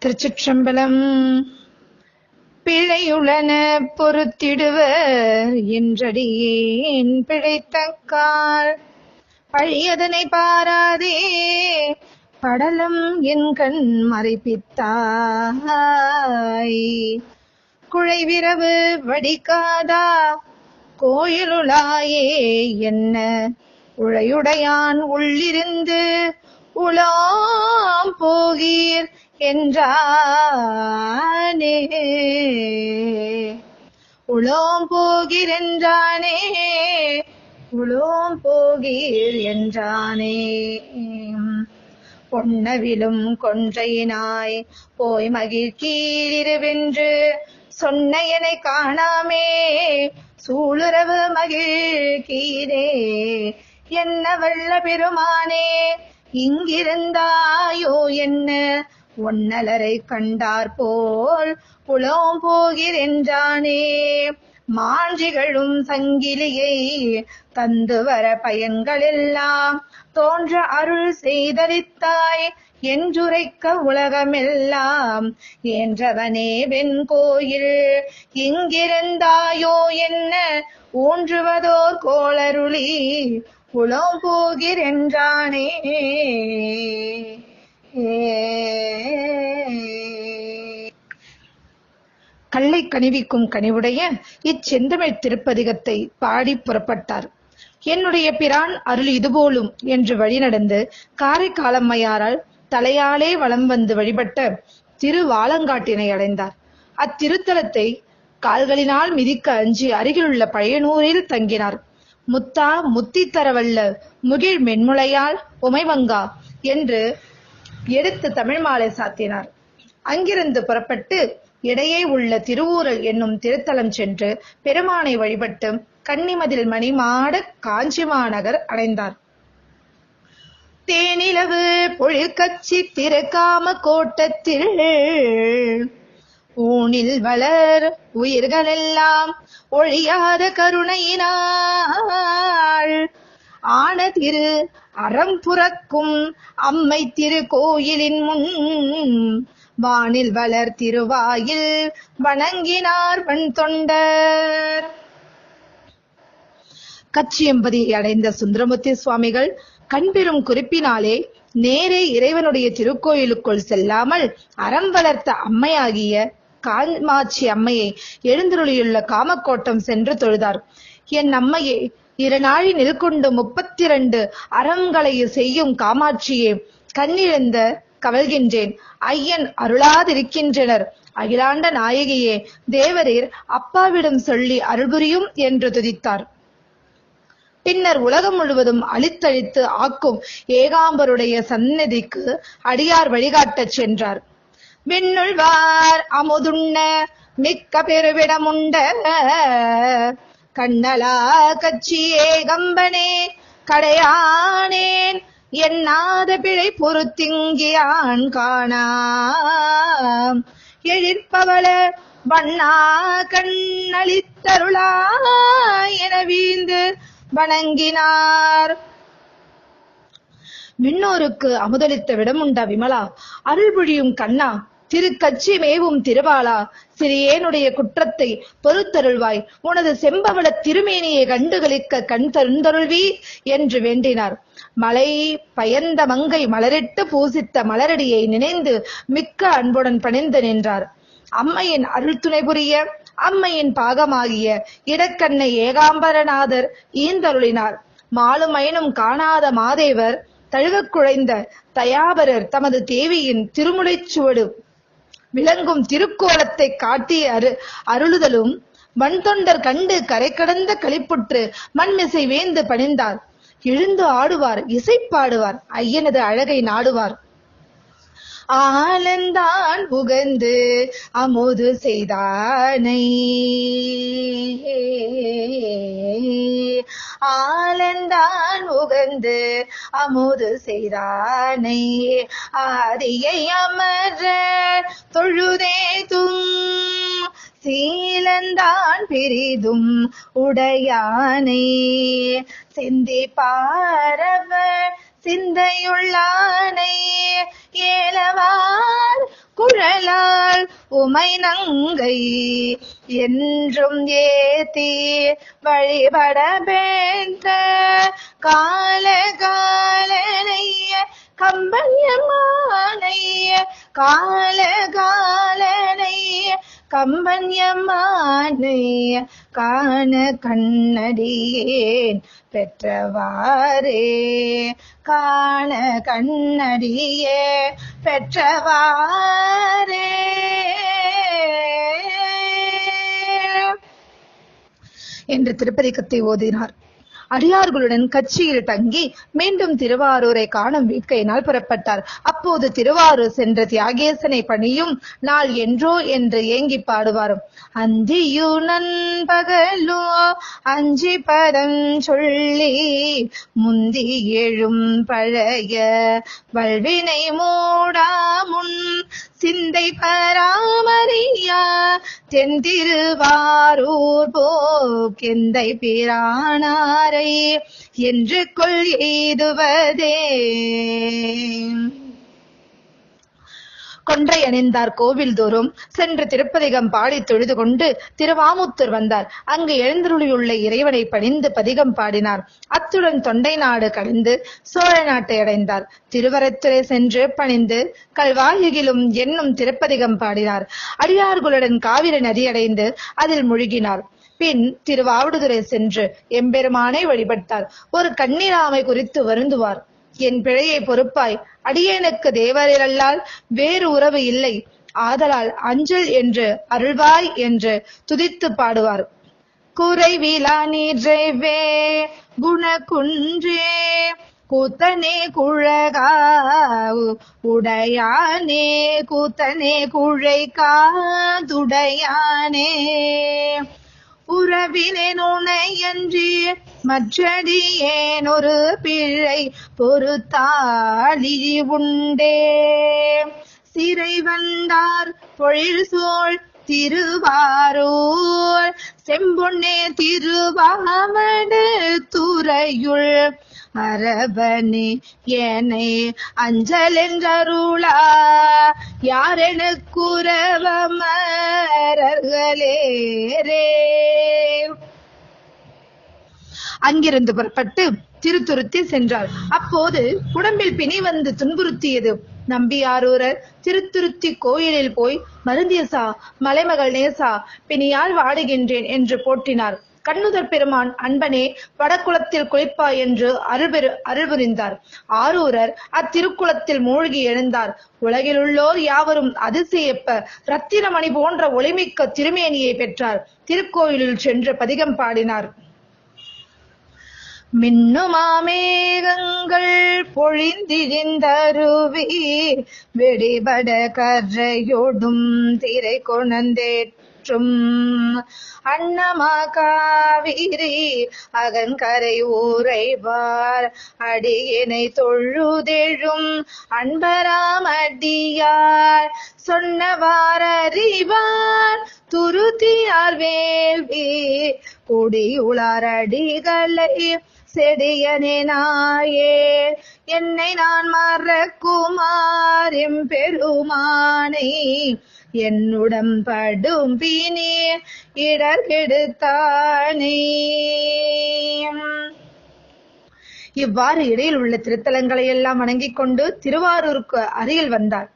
திருச்சிற்றம்பலம். பிழையுளன பொறுத்திடுவர் என்றடியேன் பிழைத்தக்கால் பழியதனை பாராதே படலம் என் கண் மறைப்பித்தாய். குழைவிரவு வடிக்காதா கோயிலுளாயே என்ன உழையுடையான் உள்ளிருந்து உலாம் போகீர் என்றானே. உளோம் போகீர் என்றானே, உளோம் போகீர் என்றானே. பொன்னவிலும் கொன்றையினாய் போய் மகிழ்கீழிருவென்று சொன்ன என்னை காணாமே சூளுறவு மகிழ்கீரே. என்ன வல்ல பெருமானே இங்கிருந்தாயோ என்ன ஒன்னலரை கண்டார் போல் புலோம் போகிற் என்றானே. மாஞ்சிகளும் சங்கிலியை தந்து வர பயன்கள் எல்லாம் தோன்ற அருள் செய்தளித்தாய் என்றுரைக்க உலகமெல்லாம் என்றவனே வெண்கோயில் இங்கிருந்தாயோ என்ன ஊன்றுவதோர் கோளருளி புலம் போகிற் என்றானே. கல்லை கனிவிக்கும் கனிவுடைய இச்செந்தமிழ் திருப்பதிகத்தை பாடி புறப்பட்டார். என்னுடைய பிரான் அருள் இதுபோலும் என்று வழிநடந்து காரைக்காலம்மையாரால் தலையாலே வலம் வந்து வழிபட்ட திருவாலங்காட்டினை அடைந்தார். அத்திருத்தலத்தை கால்களினால் மிதிக்க அஞ்சி அருகிலுள்ள பழையனூரில் தங்கினார். முத்தா முத்தி தரவல்ல முகிழ் மென்முளையால் உமைவங்கா என்று எடுத்து தமிழ் மாலை சாத்தினார். அங்கிருந்து புறப்பட்டு இடையே உள்ள திருவூரல் என்னும் திருத்தலம் சென்று பெருமானை வழிபட்டு கன்னிமதில் மணிமாட காஞ்சி மாநகர் அடைந்தார். தேனிலவு பொழிற்கட்சி திருக்காம கோட்டத்தில் ஊனில் வளர் உயிர்களெல்லாம் ஒழியாத கருணையினாள் ஆன திரு அறம் புறக்கும் அம்மை திரு கோயிலின் முன் வானில் வளர் திருவாயில் வணங்கினார் வன் தொண்டர். கச்சியம்பதியை அடைந்த சுந்தரமூர்த்தி சுவாமிகள் கண்பெரும் குறிப்பினாலே நேரே இறைவனுடைய திருக்கோயிலுக்குள் செல்லாமல் அறம் வளர்த்த அம்மையாகிய காமாட்சி அம்மையை எழுந்தருளியுள்ள காமக்கோட்டம் சென்று தொழுதார். என் அம்மையே, இருநாழி நிற்கொண்டு 32 அறங்களை செய்யும் காமாட்சியே, கண்ணிழந்த கவல்கின்றேன், ஐயன் அருளாதிருக்கின்றனர், அகிலாண்ட நாயகியே, தேவரீர் அப்பாவிடம் சொல்லி அருள்புரியும் என்று துதித்தார். பின்னர் உலகம் முழுவதும் அழித்தழித்து ஆக்கும் ஏகாம்பருடைய சந்நிதிக்கு அடியார் வழிகாட்டச் சென்றார். விண்ணுள்வார் அமுதுண்ண மிக்க பெருவிடமுண்ட கண்ணலா கச்சி ஏகம்பனே கடையானேன் எண்ணாத பிழை பொறுத்திங்கியான் காணாம் எழிற்பவள வண்ணா கண்ணளித்தருளா என வீந்து வணங்கினார். விண்ணோருக்கு அமுதளித்த விடமுண்டா விமலா, அருள்புழியும் கண்ணா, திருக்கட்சி மேவும் திருவாளா, சிறியேனுடைய குற்றத்தை பொறுத்தருள்வாய், உனது செம்பவள திருமேனியை கண்டுகளிக்க கண் தருந்தருள்வி என்று வேண்டினார். மலை பயந்த மங்கை மலரிட்டு பூசித்த மலரடியை நினைந்து மிக்க அன்புடன் பணிந்து நின்றார். அம்மையின் அருள் துணை புரிய அம்மையின் பாகமாகிய இடக்கண்ணை ஏகாம்பரநாதர் ஈந்தருளினார். மாலுமைனும் காணாத மாதேவர் தழுவக் குழைந்த தயாபரர் தமது தேவியின் திருமுலைச்சுவடு விளங்கும் திருக்கோலத்தை காட்டி அருளுதலும் வன்தொண்டர் கண்டு கரை கடந்த களிப்புற்று மண்மிசை வேந்து பணிந்தார். எழுந்து ஆடுவார், இசைப்பாடுவார், ஐயனது அழகை நாடுவார். ஆலந்தான் உகந்து அமுது செய்தானை, ஆலந்தான் உகந்து அமுது செய்தானை, ஆதியை அமர தொழுதேதும் சீலந்தான் பிரிதும் உடையானை, சிந்தி பாரவர் சிந்தையுள்ளானை, ஏலவார் குழல் போல் உமை நங்கை என்றும் ஏத்தி வழிபட பெற்ற கால காலனைய கம்பன்யமானைய கால காலனைய கம்பன்யமானைய காண கண்ணடியேன் பெற்றவாறே காண கண்ணடியே பெற்றவாறே என்று திருப்பதிகத்தை ஓதினார். அடியார்களுடன் கட்சியில் தங்கி மீண்டும் திருவாரூரை காணும் வேட்கையினால் புறப்பட்டார். அப்போது திருவாரூர் சென்ற தியாகேசனை பணியும் நாள் என்றோ என்று ஏங்கி பாடுவார். அந்தியு நண்பகலோ அஞ்சி பரஞ்சொல்லி முந்தி எழும் பழைய வல்வினை மூடாமுன் சிந்தை பராமரியா தென்திருவாரூர் போக்கெந்தை பிரானாரை என்று கொள் எய்துவதே. கொன்றை அணிந்தார். கோவில் தோறும் சென்று திருப்பதிகம் பாடி தொழுது கொண்டு திருவாமுத்தூர் வந்தார். அங்கு எழுந்தருளியுள்ள இறைவனை பணிந்து பதிகம் பாடினார். அத்துடன் தொண்டை நாடு கடைந்து சோழ நாட்டை அடைந்தார். திருவரத்துறை சென்று பணிந்து கல்வாயுகிலும் என்னும் திருப்பதிகம் பாடினார். அடியார்களுடன் காவிரி நதி அடைந்து அதில் முழுகினார். பின் திருவாவடுதுறை சென்று எம்பெருமானை வழிபட்டார். ஒரு கன்னிராமை குறித்து வருந்துவார். என் பிழையை பொறுப்பாய், அடியேனுக்கு தேவரல்லால் வேறு உறவு இல்லை, ஆதலால் அஞ்சல் என்று அருள்வாய் என்று துதித்து பாடுவார். குறைவிலா நீர்வே குணகுன்றே கூத்தனே குழகா உடையானே கூத்தனே குழைக்காதுடையானே உறவினேன் உனையன்றி மற்றடியேன் ஒரு பிழை பொறுத்தாளி உண்டே. சிறை வந்தார் பொழில் சோழ் திருவாரூர் செம்பொன்னே திருவாவடு துறையுள் அரவனே ஏனை அஞ்சல் என்றருளா யாரெனக்குறவமரர்களே. அங்கிருந்து புறப்பட்டு திருத்துருத்தி சென்றார். அப்போது உடம்பில் பிணி வந்து துன்புறுத்தியது. நம்பியாரூரர் திருத்துருத்தி கோயிலில் போய் மருந்தேசா மலைமகள் நேசா பிணியால் வாடுகின்றேன் என்று போற்றினார். கண்ணுதர் பெருமான் அன்பனே வடக்குளத்தில் குளிப்பாய் என்று அருள் புரிந்தார். ஆரூரர் அத்திருக்குளத்தில் மூழ்கி எழுந்தார். உலகிலுள்ளோர் யாவரும் அதிசயப்ப ரத்தினமணி போன்ற ஒளிமிக்க திருமேனியை பெற்றார். திருக்கோயிலில் சென்று பதிகம் பாடினார். மின்னுமாமேகங்கள் பொழிந்திழிந்தருவி வெடிபட கரையோடும் திரை கொணந்தேற்றும் அன்னமா காவிரி அகன்கரை ஊரைவார் அடியினை தொழுதெழும் அன்பராமடியார் சொன்னவார் அறிவார் துருத்தியார் வேள்வி குடியுளார் அடிகளை செடியனே நாயே என்னை நான் மறக்குமாறும் பெருமானை என்னுடம் படும் பினி இடர் கெடுத்தானே. இவ்வாறு இடையில் உள்ள திருத்தலங்களை எல்லாம் வணங்கிக் கொண்டு திருவாரூருக்கு அருகில் வந்தார்.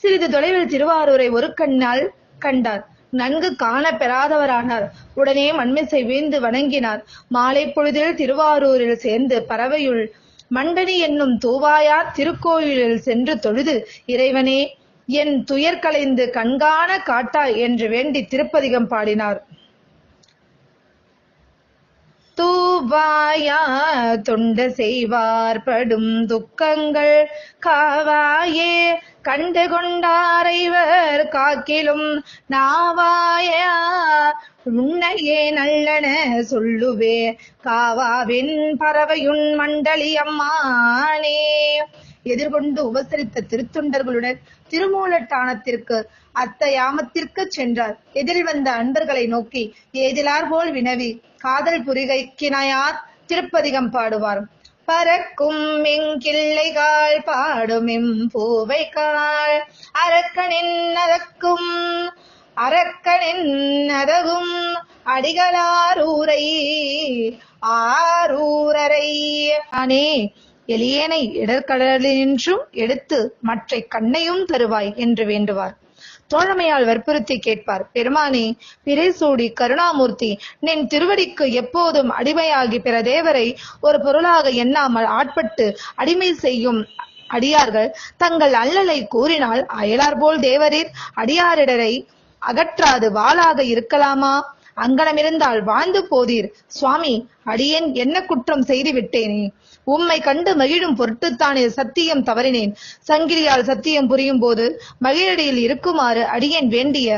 சிறிது தொலைவில் திருவாரூரை ஒரு கண்ணால் கண்டார். நன்கு காண பெறாதவரானார். உடனே மண்மிசை வீழ்ந்து வணங்கினார். மாலை பொழுதில் திருவாரூரில் சேர்ந்து பறவையுள் மண்டனி என்னும் தூவாயார் திருக்கோயிலில் சென்று தொழுது, இறைவனே என் துயர் களைந்து கண்காண காட்டாய் என்று வேண்டி திருப்பதிகம் பாடினார். தூவாயா தொண்ட செய்வார் படும் துக்கங்கள் காவாயே கண்டு கொண்டாரைவர் காக்கிலும் நாவாயா உன்னையே நல்லன சொல்லுவே காவாவின் பறவையுன் மண்டலி அம்மானே. எதிர்கொண்டு உபசரித்த திருத்தொண்டர்களுடன் திருமூலட்டானத்திற்கு அத்தயாமத்திற்கு சென்றார். எதிரில் வந்த அன்பர்களை நோக்கி ஏதிலார் போல் வினவி காதல் புரிகைக்கினையார் திருப்பதிகம் பாடுவார். பறக்கும் எங்கிள்ளைகாள் பாடுமெம் பூவைக்காள் அரக்கனின் அதக்கும் அரக்கனின் அதகும் அடிகளாரூரை ஆரூரரை ஆனே எளியேனை இடர்கடலினின்றும் எடுத்து மற்றை கண்ணையும் தருவாய் என்று வேண்டுவார். தோழமையால் வற்புறுத்தி கேட்பார். பெருமானே, பிறைசூடி கருணாமூர்த்தி, நின் திருவடிக்கு எப்போதும் அடிமையாகி பிற தேவரை ஒரு பொருளாக எண்ணாமல் ஆட்பட்டு அடிமை செய்யும் அடியார்கள் தங்கள் அல்லலை கூறினால் அயலார் போல் தேவரீர் அடியாரிடரை அகற்றாது வாளாக இருக்கலாமா? அங்கனமிருந்தால் வாழ்ந்து போதீர். சுவாமி, அடியேன் என்ன குற்றம் செய்து விட்டேனே? உம்மை கண்டு மகிழும் பொருட்டுத்தானே சத்தியம் தவறினேன். சங்கிலியால் சத்தியம் புரியும் போது மகிழடியில் இருக்குமாறு அடியேன் வேண்டிய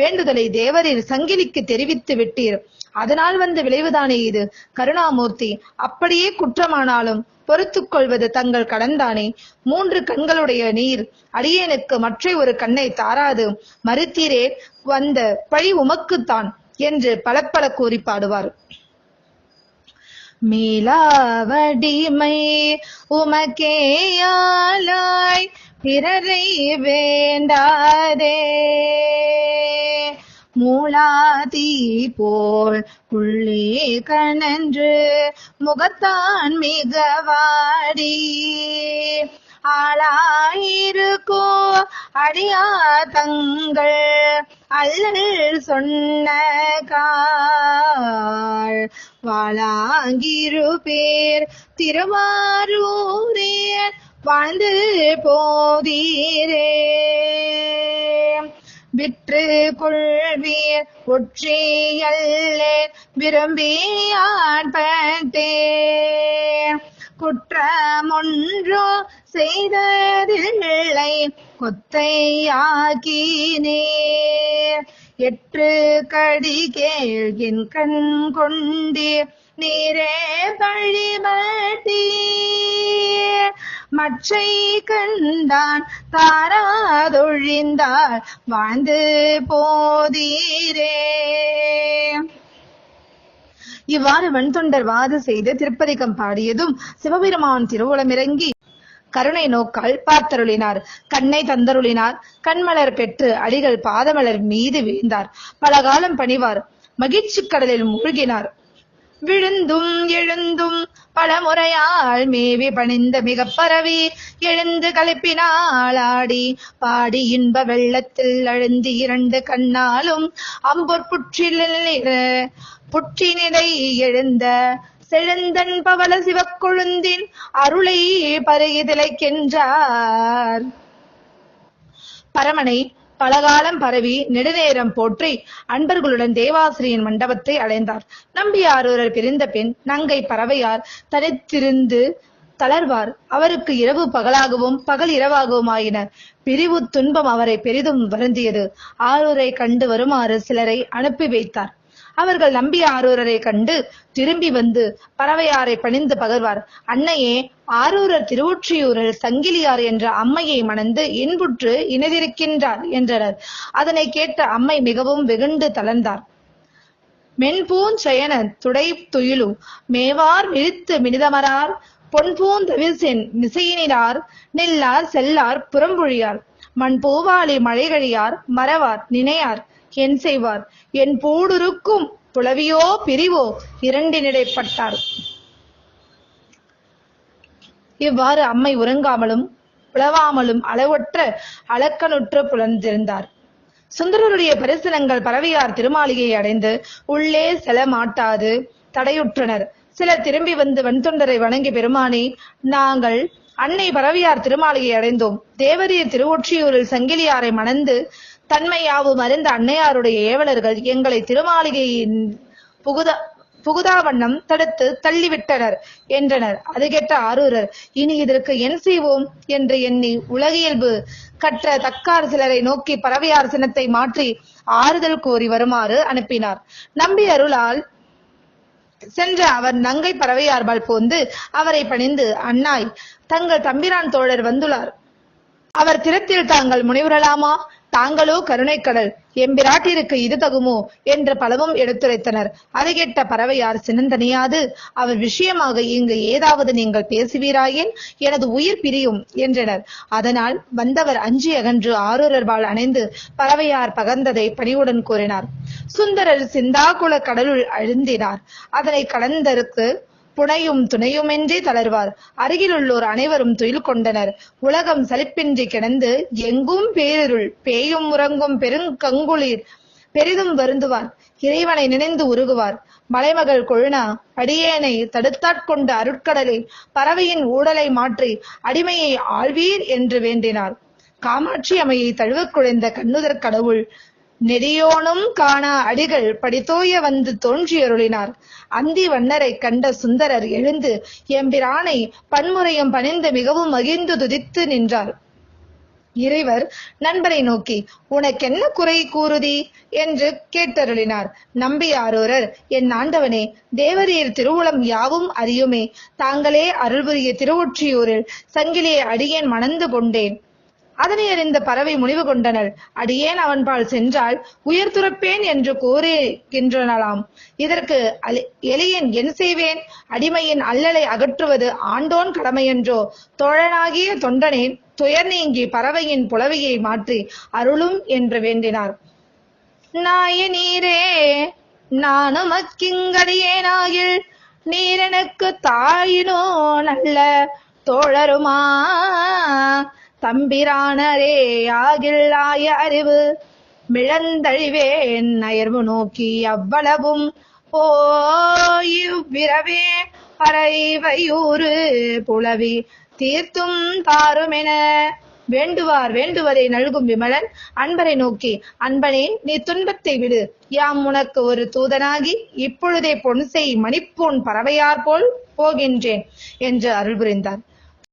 வேண்டுதலை தேவரீர் சங்கிலிக்கு தெரிவித்து விட்டீர். அதனால் வந்த விளைவுதானே இது. கருணாமூர்த்தி, அப்படியே குற்றமானாலும் பொறுத்துக் கொள்வது தங்கள் கடன்தானே. 3 கண்களுடைய நீர் அடியேனுக்கு மற்ற ஒரு கண்ணை தாராது மறுத்தீரே, வந்த பழி உமக்குத்தான் என்று பல கூறி பாடுவார். மீளாவடிமை உமக்கேயாலாய் பிறரை வேண்டாதே, மூளாதி போல் புள்ளி கணன்று முகத்தான் மிகவாடி ஆளாயிருக்கோ அடியா தங்கள் அல்லல் சொன்ன காள் வாழாங்கிரு பேர் திருவாரூரே வாழ்ந்து போதீரே. விற்று கொள்வீர் ஒற்றியல்லே விரும்பியாட்பட்டேன், குற்றமொன்றோ செய்ததில்லை கொத்தையாக்கினேர். 8 கடி கேள்கின் கண் கொண்டீர் நீரே பழிபட்டீர், மற்றை கண்டான் தாராதொழிந்தால் வாழ்ந்து போதீரே. இவ்வாறு வெண்தொண்டர் வாது செய்து திருப்பதிகம் பாடியதும் சிவபெருமான் திருவுளமிறங்கி கருணை நோக்கால் பார்த்தருளினார். கண்ணை தந்தருளினார். கண்மலர் பெற்று அடிகள் பாதமலர் மீது வீழ்ந்தார். பல காலம் பணிவார். மகிழ்ச்சி கடலில் மூழ்கினார். விழுந்தும் எழுந்தும் பல முறையால் மேவி பணிந்த மிக பரவி எழுந்து கலப்பினால் ஆடி பாடி இன்ப வெள்ளத்தில் அழுந்தி 2 கண்ணாலும் அம்பொற் புற்றினிலை எழுந்த செழுந்தன் பவள சிவக்கொழுந்தின் அருளை பருகி திளைக்கின்றார். பரமனை பலகாலம் பரவி நெடுநேரம் போற்றி அன்பர்களுடன் தேவாசிரியின் மண்டபத்தை அடைந்தார். நம்பியாரூரர் பிரிந்த பின் நங்கை பறவையார் தனித்திருந்து தளர்வார். அவருக்கு இரவு பகலாகவும் பகல் இரவாகவும் ஆயினர். பிரிவு துன்பம் அவரை பெரிதும் வருந்தியது. ஆரூரை கண்டு வருமாறு சிலரை அனுப்பி வைத்தார். அவர்கள் நம்பி ஆரூரரை கண்டு திரும்பி வந்து பறவையாரை பணிந்து பகர்வார். அன்னையே, ஆரூரர் திருவொற்றியூரில் சங்கிலியார் என்ற அம்மையை மணந்து இன்புற்று இணைந்திருக்கின்றார் என்றனர். அதனை கேட்ட அம்மை மிகவும் வெகுண்டு தளர்ந்தார். மென்பூஞ்சயன துடை துயிலு மேவார் விழித்து மினிதமரார் பொன்பூந்தவிசென் மிசையினார் நில்லார் செல்லார் புறம்பொழியார் மண்பூவாளி மழைகழியார் மறவார் நினையார் என் செய்வார் என் பூடுருக்கும் புலவியோ பிரிவோ இரண்டினிடைப்பட்டார். இவ்வாறு அம்மை உறங்காமலும் புலவாமலும் அளவற்ற அளக்கனுற்று புலர்ந்திருந்தார். சுந்தரருடைய பரிசனங்கள் பறவையார் திருமாளிகையை அடைந்து உள்ளே செல மாட்டாது தடையுற்றனர். சிலர் திரும்பி வந்து வெண்தொண்டரை வணங்கி, பெருமானே, நாங்கள் அன்னை பறவையார் திருமாளிகை அடைந்தோம். தேவரீர் திருவொற்றியூரில் சங்கிலியாரை மணந்து தன்மையாவும் அறிந்த அன்னையாருடைய ஏவலர்கள் எங்களை திருமாளிகையின் புகுதாவண்ணம் தடுத்து தள்ளிவிட்டனர் என்றனர். அது கேட்ட ஆரூரர், இனி இதற்கு என் செய்வோம் என்று எண்ணி உலகியல்பு கற்ற தக்கார் சிலரை நோக்கி பறவையார் சினத்தை மாற்றி ஆறுதல் கோரி வருமாறு அனுப்பினார். நம்பி அருளால் சென்ற அவர் நங்கை பறவையார்பால் போந்து அவரை பணிந்து, அன்னாய், தங்கள் தம்பிரான் தோழர் வந்துள்ளார். அவர் திறத்தில் தாங்கள் முனைவுறலாமா தாங்களோ கருணைக்கடல், எம்பிராட்டிற்கு இது தகுமோ என்று பலவும் எடுத்துரைத்தனர். அதை கேட்ட பறவையார் சினந்தனியாது, அவர் விஷயமாக இங்கு ஏதாவது நீங்கள் பேசுவீராயின் எனது உயிர் பிரியும் என்றனர். அதனால் வந்தவர் அஞ்சி அகன்று ஆரூரர்வாள் அணைந்து பறவையார் பகர்ந்ததை பணிவுடன் கூறினார். சுந்தரர் சிந்தாகுள கடலுள் அழுந்தினார். அதனை கடந்தருக்கு புனையும் துணையுமென்றே தளர்வார். அருகிலுள்ளோர் அனைவரும் துயில் கொண்டனர். உலகம் சலிப்பின்றி கிடந்து எங்கும் பேரிருள், பேயும் உறங்கும் பெருங்கங்குளிர் பெரிதும் வருந்துவார். இறைவனை நினைந்து உருகுவார். மலைமகள் கொழுனா, அடியேனை தடுத்தாட்கொண்ட அருட்கடலில் பறவையின் ஊடலை மாற்றி அடிமையை ஆழ்வீர் என்று வேண்டினார். காமாட்சி அம்மையை தழுவக் குழைந்த கண்ணுதற் கடவுள் நெடியோனும் காணா அடிகள் படித்தோய வந்து தோன்றியருளினார். அந்தி வண்ணரை கண்ட சுந்தரர் எழுந்து எம்பிரானை பன்முறையும் பணிந்து மிகவும் மகிழ்ந்து துதித்து நின்றார். இறைவர் நண்பரை நோக்கி, உனக்கென்ன குறை கூறுதி என்று கேட்டருளினார். நம்பி ஆரூரர், என் ஆண்டவனே, தேவரீர் திருவுளம் யாவும் அறியுமே. தாங்களே அருள்புரிய திருவொற்றியூரில் சங்கிலே அடியேன் மணந்து கொண்டேன். அதனை அறிந்த பறவை முனிவு கொண்டனர். அடியேன் அவன்பால் சென்றால் உயர் துறப்பேன் என்று கூறுகின்றனலாம். இதற்கு எளியன் என் செய்வேன்? அடிமையின் அல்லலை அகற்றுவது ஆண்டோன் கடமையென்றோ? தோழனாகிய தொண்டனே, துயர் நீங்கி பறவையின் புலவையை மாற்றி அருளும் என்று வேண்டினார். நாயனீரே, நானும் அக்கிங்கடியேனாகில் நீரெனக்கு தாயினோ நல்ல தோழருமா தம்பிரானரே ஆகில்லாய அறிவு மிழந்தழிவேன் அயர்வு நோக்கி அவ்வளவும் போயிவ்விரவே பறைவையூறு புலவி தீர்த்தும் தாருமென வேண்டுவார் வேண்டுவதை நல்கும் விமலன் அன்பரை நோக்கி, அன்பனே, நீ துன்பத்தை விடு. யாம் உனக்கு ஒரு தூதனாகி இப்பொழுதே பொன்செய் மணிப்பூன் பறவையார் போல் போகின்றேன் என்று அருள் புரிந்தார்.